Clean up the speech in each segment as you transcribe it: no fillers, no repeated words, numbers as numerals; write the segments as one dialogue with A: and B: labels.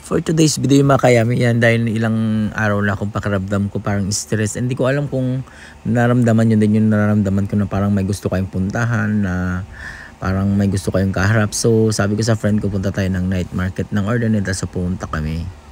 A: For today's video mga kayami yan, dahil ilang araw na akong pakiramdam ko parang stress. Hindi ko alam kung nararamdaman yun din yung nararamdaman ko na parang may gusto kayong puntahan, na parang may gusto kayong kaharap. So sabi ko sa friend ko, punta tayo ng night market ng Urdaneta, so pumunta kami.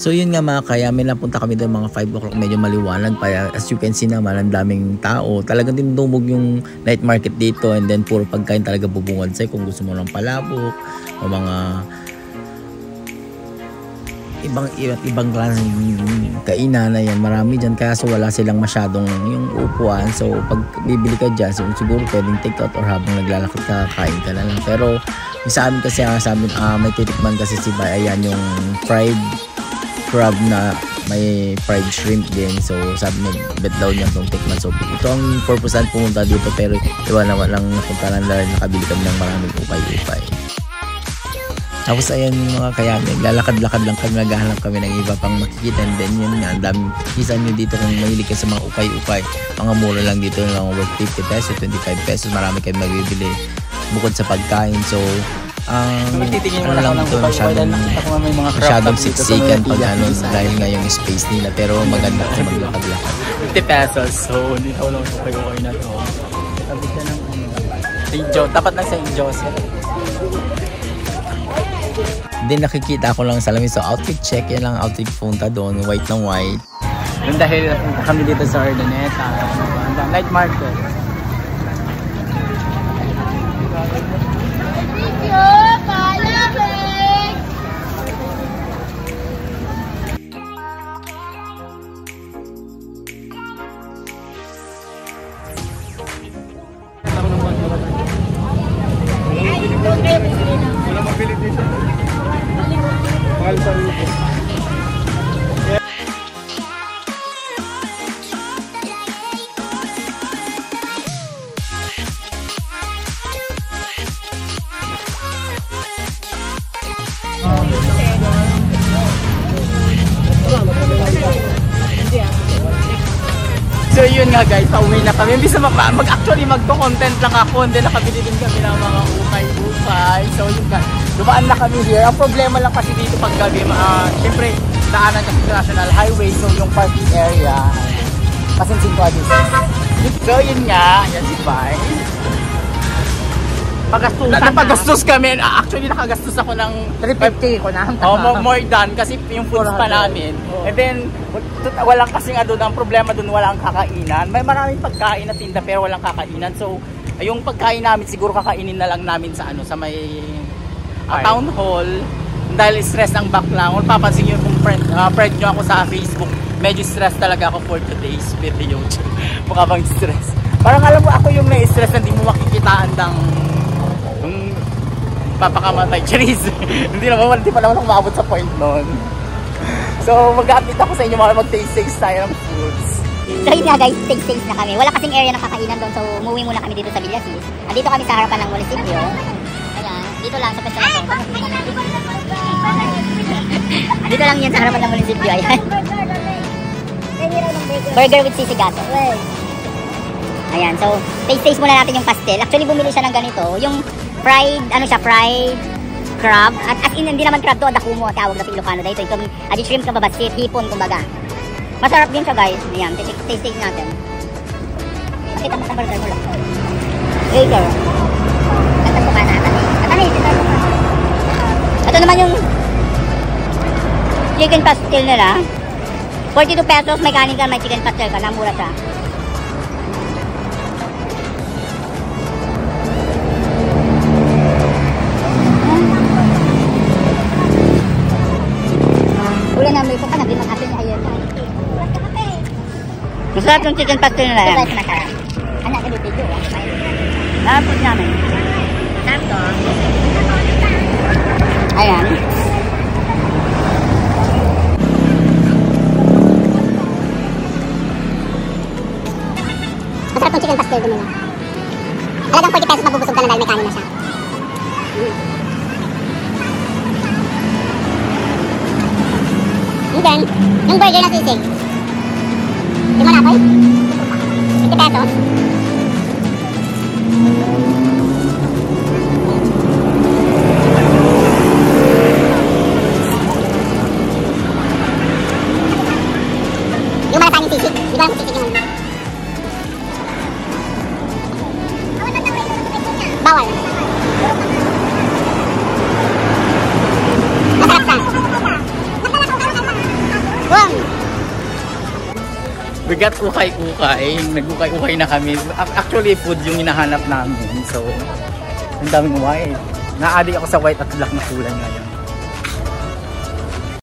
A: So yun nga mga kayami, napunta kami doon mga 5 o'clock, medyo maliwanag pa. As you can see naman, ang daming tao. Talagang tinutubog yung night market dito, and then puro pagkain talaga bubungad sa'yo. Kung gusto mo ng palabok o mga ibang klaseng kainan na yan, marami dyan. Kaya so wala silang masyadong yung upuan. So pag bibili ka dyan, so siguro pwedeng take out or habang naglalakad ka, kain ka na lang. Pero sa amin kasi, may titikman kasi si Bay, ayan yung fried crab na may fried shrimp din. So sabi niya, bet daw niya itong tikman. So ito ang purpose natin pumunta dito, pero iwan naman lang napunta lang dahil nakabili kami ng maraming upay-upay. Tapos ayan mga kayami, lalakad-lakad lang kami, naghahanap kami ng iba pang makikita. And then yun nga, ang dami, isa nyo dito kung mahilig ka sa mga upay-upay, mga mura lang dito, mga worth 50 pesos, 25 pesos, marami kayo magbibili bukod sa pagkain. So ano lang ito, masyadong siksikan pag ano, dahil nga yung space nila, pero maganda kasi maglakad-lakad.
B: 50 pesos, so hindi ko lang okay na to. Tabi ka ng St. Joseph, tapat lang sa St. Joseph.
A: Then nakikita ko lang sa lamin, so outfit check, yan lang outfit, punta doon, white ng white.
B: Yung dahil kami dito sa Urdaneta, night market.
C: So yun nga guys, pauwi na kami. Imbis na actually magto-content lang ako, hindi nakabili din kami ng mga ukay-ukay. So yun nga, dumaan na kami here. Ang problema lang kasi dito pag gabi, syempre daanan kasi sa National Highway, so yung parking area, pasinsin ko dito. So yun nga, yan si Pai. Napagastos kami. Actually nakagastos ako ng
B: 350 ko na.
C: More than kasi yung foods pa namin. And then walang kasing ang problema doon, walang kakainan. May maraming pagkain na tinda pero walang kakainan. So yung pagkain namin siguro kakainin na lang namin sa sa may town hall, dahil stress ang background. Kung papansin niyo kung friend nyo ako sa Facebook, medyo stress talaga ako for today's video. Mukha bang stress? Parang alam mo ako yung na-stress na hindi mo makikitaan ng papakamatay, Charis. Hindi pa naman ako maabot sa point noon. So mag-update ako sa inyo, mga mag-taste tayo ng foods.
D: So yun nga guys, taste na kami. Wala kasing area na kakainan doon, so umuwi muna kami dito sa Villasis. Dito kami sa harapan ng munisipyo. Ayan, dito lang sa pwesto na to. Dito lang yan sa harapan ng munisipyo. Ayan. Burger with sisigato. Ayan, so taste muna natin yung pastel. Actually bumili siya ng ganito, yung fried, fried crab. At in, hindi naman crab to, dakumo tawag na Ilocano dito. Itong shrimp na babasit, hipon kumbaga. Masarap din siya guys. Ayan, taste natin. Pakita mo sa burger mo lang. Burger. Ganda ko ka na. Ito naman yung chicken pastel nila. 42 pesos, may kanin ka, may chicken pastel ka. Namura siya. Masarap yung chicken pastel nila yan. Masarap. Ano natin yung video? Napot namin. Sarap to. Ayan. Masarap yung chicken pastel din nila. Talagang 40 pesos mabubusog ka na dahil may kanin na siya. Yung burger na sisig. Di mo na, boy? 50 pesos. Yung malasan yung sisig. Di ba yung sisig yung bawal. Masarap ka. Boom!
C: We got ukay-ukay. Nag-ukay-ukay na kami. Actually, food yung hinahanap namin. So, ang daming white. Na-addict ako sa white at black na kulay ngayon.